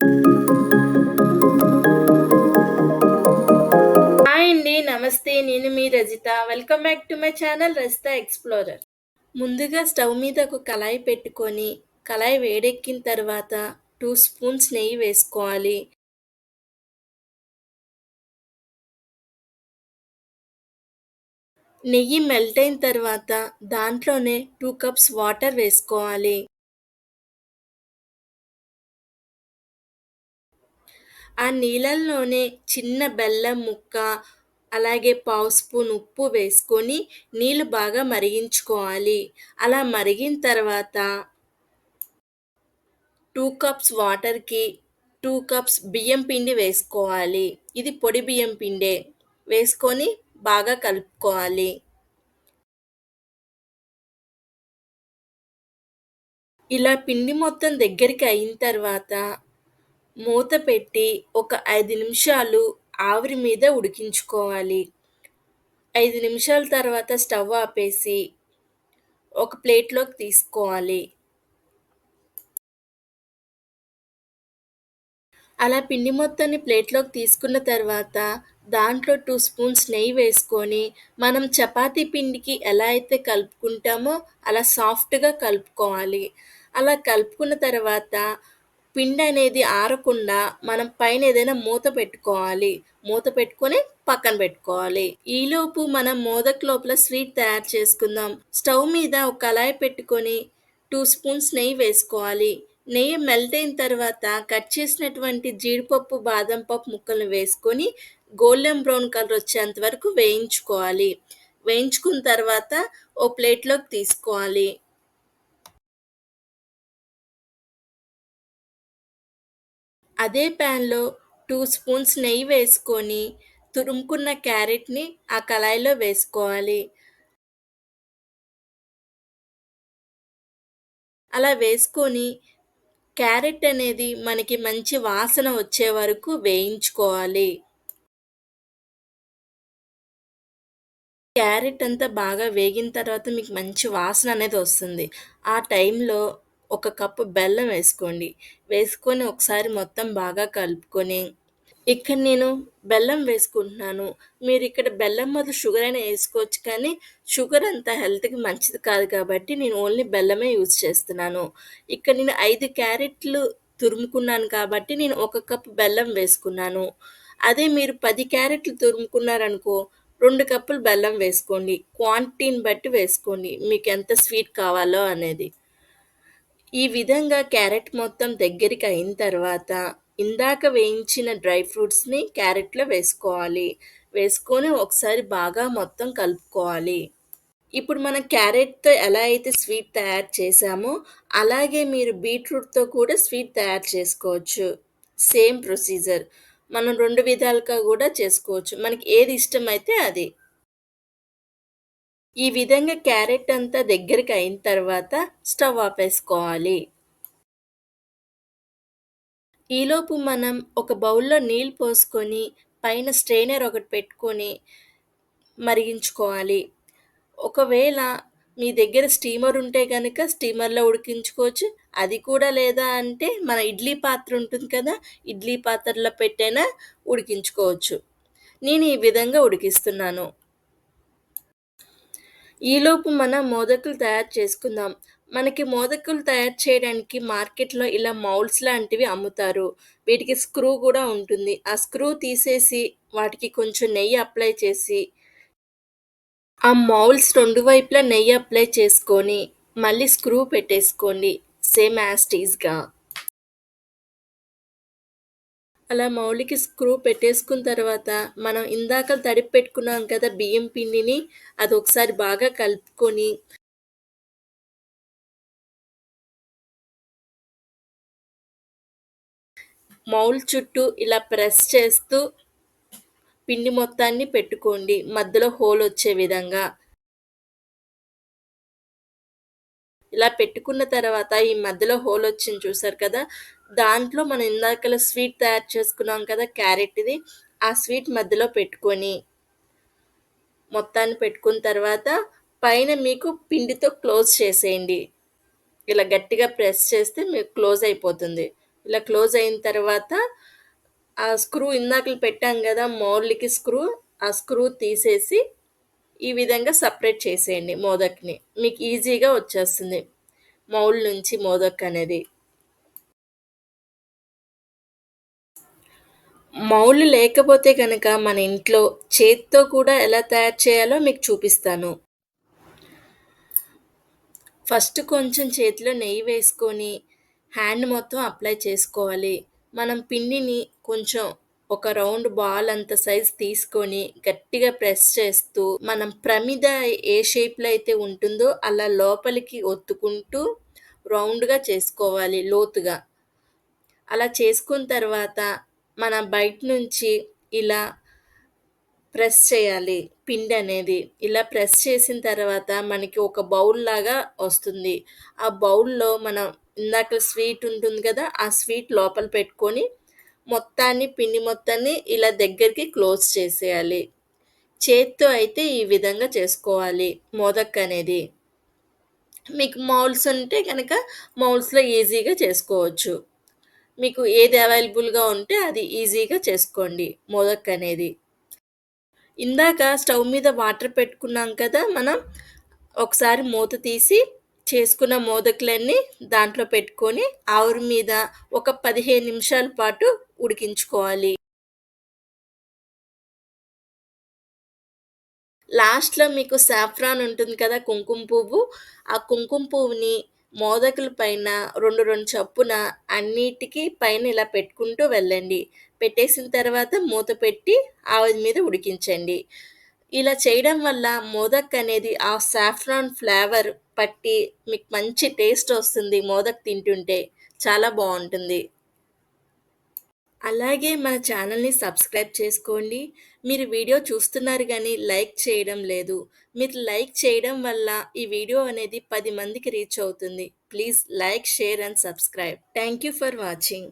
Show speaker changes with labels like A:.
A: Hi అండి. నమస్తే. నేను మీ Rajitha. Welcome back to my channel 'Rajitha explorer'. ముందుగా స్టవ్ మీద ఒక కళాయి పెట్టుకొని, కళాయి వేడెక్కిన తర్వాత 2 స్పూన్స్ నెయ్యి వేసుకోవాలి. నెయ్యి మెల్ట్ అయిన తర్వాత దాంట్లోనే 2 కప్స్ వాటర్ వేసుకోవాలి. ఆ నీళ్ళల్లోనే చిన్న బెల్లం ముక్క, అలాగే పావు స్పూన్ ఉప్పు వేసుకొని నీళ్ళు బాగా మరిగించుకోవాలి. అలా మరిగిన తర్వాత 2 కప్స్ వాటర్‌కి 2 కప్స్ బియ్యం పిండి వేసుకోవాలి. ఇది పొడి బియ్యం పిండే. వేసుకొని బాగా కలుపుకోవాలి. ఇలా పిండి మొత్తం దగ్గరికి అయిన తర్వాత మూత పెట్టి ఒక 5 నిమిషాలు ఆవిరి మీద ఉడికించుకోవాలి. 5 నిమిషాల తర్వాత స్టవ్ ఆపేసి ఒక ప్లేట్‌లోకి తీసుకోవాలి. అలా పిండి మొత్తాన్ని ప్లేట్‌లోకి తీసుకున్న తర్వాత, దాంట్లో 2 స్పూన్స్ నెయ్యి వేసుకొని, మనం చపాతీ పిండికి ఎలా అయితే కలుపుకుంటామో, అలా సాఫ్ట్‌గా కలుపుకోవాలి. అలా కలుపుకున్న తర్వాత, పిండనేది ఆరకుండా మనం పైన ఏదైనా మూత పెట్టుకోవాలి. మూత పెట్టుకొని పక్కన పెట్టుకోవాలి. ఈలోపు మనం మోదక్ లోపల స్వీట్ తయారు చేసుకుందాం. స్టవ్ మీద ఒక కళాయి పెట్టుకొని 2 స్పూన్స్ నెయ్యి వేసుకోవాలి. నెయ్యి మెల్ట్ అయిన తర్వాత కట్ చేసినటువంటి జీడిపప్పు, బాదం పప్పు ముక్కలను వేసుకొని గోల్డెన్ బ్రౌన్ కలర్ వచ్చేంత వరకు వేయించుకోవాలి. వేయించుకున్న తర్వాత ఓ ప్లేట్‌లోకి తీసుకోవాలి. అదే ప్యాన్‌లో 2 స్పూన్స్ నెయ్యి వేసుకొని తురుముకున్న క్యారెట్‌ని ఆ కళాయిలో వేసుకోవాలి. అలా వేసుకొని క్యారెట్ అనేది మనకి మంచి వాసన వచ్చే వరకు వేయించుకోవాలి. క్యారెట్ అంతా బాగా వేగిన తర్వాత మీకు మంచి వాసన అనేది వస్తుంది. ఆ టైంలో ఒక కప్పు బెల్లం వేసుకోండి. వేసుకొని ఒకసారి మొత్తం బాగా కలుపుకొని, ఇక్కడ నేను బెల్లం వేసుకుంటున్నాను. మీరిక్కడ బెల్లం బదులు షుగర్ అయినా ఏసుకోవచ్చు కానీ, షుగర్ అంత హెల్త్‌కి మంచిది కాదు కాబట్టి నేను ఓన్లీ బెల్లమే యూజ్ చేస్తున్నాను. ఇక్కడ నేను 5 క్యారెట్లు తురుముకున్నాను కాబట్టి నేను ఒక కప్పు బెల్లం వేసుకున్నాను. అదే మీరు 10 క్యారెట్లు తురుముకున్నారనుకో 2 కప్పులు బెల్లం వేసుకోండి. క్వాంటిటీని బట్టి వేసుకోండి. మీకెంత స్వీట్ కావాలో అనేది. ఈ విధంగా క్యారెట్ మొత్తం దగ్గరికి అయిన తర్వాత, ఇందాక వేయించిన డ్రై ఫ్రూట్స్‌ని క్యారెట్‌లో వేసుకోవాలి. వేసుకొని ఒకసారి బాగా మొత్తం కలుపుకోవాలి. ఇప్పుడు మనం క్యారెట్‌తో ఎలా అయితే స్వీట్ తయారు చేశామో, అలాగే మీరు బీట్రూట్‌తో కూడా స్వీట్ తయారు చేసుకోవచ్చు. Same procedure. మనం 2 విధాలుగా గూడా చేసుకోవచ్చు. మనకి ఏది ఇష్టమైతే అది. ఈ విధంగా క్యారెట్ అంతా దగ్గరికి అయిన తర్వాత స్టవ్ ఆపేసుకోవాలి. ఈలోపు మనం ఒక బౌల్‌లో నీళ్ళు పోసుకొని, పైన స్ట్రెయినర్ ఒకటి పెట్టుకొని మరిగించుకోవాలి. ఒకవేళ మీ దగ్గర స్టీమర్ ఉంటే గనక స్టీమర్‌లో ఉడికించుకోవచ్చు. అది కూడా లేదా అంటే మన ఇడ్లీ పాత్ర ఉంటుంది కదా! ఇడ్లీ పాత్రలో పెట్టైనా ఉడికించుకోవచ్చు. నేను ఈ విధంగా ఉడికిస్తున్నాను. ఈలోపు మనం మోదకులు తయారు చేసుకుందాం. మనకి మోదకులు తయారు చేయడానికి మార్కెట్‌లో ఇలా మౌల్డ్స్ లాంటివి అమ్ముతారు. వీటికి స్క్రూ గూడా ఉంటుంది. ఆ స్క్రూ తీసేసి వాటికి కొంచెం నెయ్యి అప్లై చేసి, ఆ మౌల్డ్స్ 2 వైపులా నెయ్యి అప్లై చేసుకొని, మళ్ళీ స్క్రూ పెట్టేసుకోండి. సేమ్ యాజ్ టీజ్‌గా. అలా మౌలికి స్క్రూ పెట్టేసుకున్న తర్వాత, మనం ఇందాక తడిపి పెట్టుకున్నాం కదా బియ్యం పిండిని, అదొకసారి బాగా కలుపుకొని మౌల్డ్ చుట్టూ ఇలా ప్రెస్ చేస్తూ పిండి మొత్తాన్ని పెట్టుకోండి. మధ్యలో హోల్ వచ్చే విధంగా. ఇలా పెట్టుకున్న తర్వాత ఈ మధ్యలో హోల్ వచ్చింది చూసారు కదా! దాంట్లో మనం ఇందాకల స్వీట్ తయారు చేసుకున్నాం కదా క్యారెట్‌ది. ఆ స్వీట్ మధ్యలో పెట్టుకొని, మొత్తాన్ని పెట్టుకున్న తర్వాత పైన మీకు పిండితో క్లోజ్ చేసేయండి. ఇలా గట్టిగా ప్రెస్ చేస్తే మీకు క్లోజ్ అయిపోతుంది. ఇలా క్లోజ్ అయిన తర్వాత ఆ స్క్రూ ఇందాకల పెట్టాం గదా! మౌల్డ్‌కి స్క్రూ, ఆ స్క్రూ తీసేసి ఈ విధంగా సెపరేట్ చేసేయండి మోదక్‌ని. మీకు ఈజీగా వచ్చేస్తుంది మౌల్డ్ నుంచి మోదక్ అనేది. మౌల్డ్ లేకపోతే గనక మన ఇంట్లో చేత్తో కూడా ఎలా తయారు చేయాలో మీకు చూపిస్తాను. ఫస్ట్ కొంచెం చేతిలో నెయ్యి వేసుకొని, హ్యాండ్ మొత్తం అప్లై చేసుకోవాలి. మనం పిండిని కొంచెం ఒక రౌండ్ బాల్ అంత సైజ్ తీసుకొని, గట్టిగా ప్రెస్ చేస్తూ, మనం ప్రమిద ఏ షేప్‌లో అయితే ఉంటుందో, అలా లోపలికి ఒత్తుకుంటూ రౌండ్‌గా చేసుకోవాలి లోతుగా. అలా చేసుకున్న తర్వాత, మన బయట నుంచి ఇలా ప్రెస్ చేయాలి పిండనేది. ఇలా ప్రెస్ చేసిన తర్వాత మనకి ఒక బౌల్‌లాగా వస్తుంది. ఆ బౌల్‌లో మనం ఇందాక స్వీట్ ఉంటుంది గదా! ఆ స్వీట్ లోపల పెట్టుకొని మొత్తాన్ని పిండి మొత్తాన్ని ఇలా దగ్గరికి క్లోజ్ చేసేయాలి. చేత్తో అయితే ఈ విధంగా చేసుకోవాలి మోదక్ అనేది. మీకు మౌల్డ్స్ ఉంటే గనక మౌల్డ్స్‌లో ఈజీగా చేసుకోవచ్చు. మీకు ఏది అవైలబుల్‌గా ఉంటే అది ఈజీగా చేసుకోండి మోదక్ అనేది. ఇందాక స్టవ్ మీద వాటర్ పెట్టుకున్నాం కదా మనం. ఒకసారి మూత తీసి చేసుకున్న మోదకులన్నీ దాంట్లో పెట్టుకొని ఆవిరి మీద ఒక 15 నిమిషాల పాటు ఉడికించుకోవాలి. లాస్ట్‌లో మీకు సాఫ్రాన్ ఉంటుంది కదా! కుంకుమ పువ్వు. ఆ కుంకుమ పువ్వుని మోదకుల పైన 2, 2 చప్పున అన్నిటికి పైన ఇలా పెట్టుకుంటూ వెళ్ళండి. పెట్టేసిన తర్వాత మూత పెట్టి ఆవిరి మీద ఉడికించండి. ఇలా చేయడం వల్ల మోదక్ అనేది ఆ సాఫ్రాన్ ఫ్లేవర్ పట్టి మీకు మంచి టేస్ట్ వస్తుంది మోదక్ తింటుంటే. చాలా బావుంటుంది. అలాగే మన ఛానల్‌ని సబ్స్క్రైబ్ చేసుకోండి. మీరు వీడియో చూస్తున్నారు గానీ లైక్ చేయడం లేదు. మీరు లైక్ చేయడం వల్ల ఈ వీడియో అనేది 10 మందికి రీచ్ అవుతుంది. Please like, share and subscribe. Thank you for watching.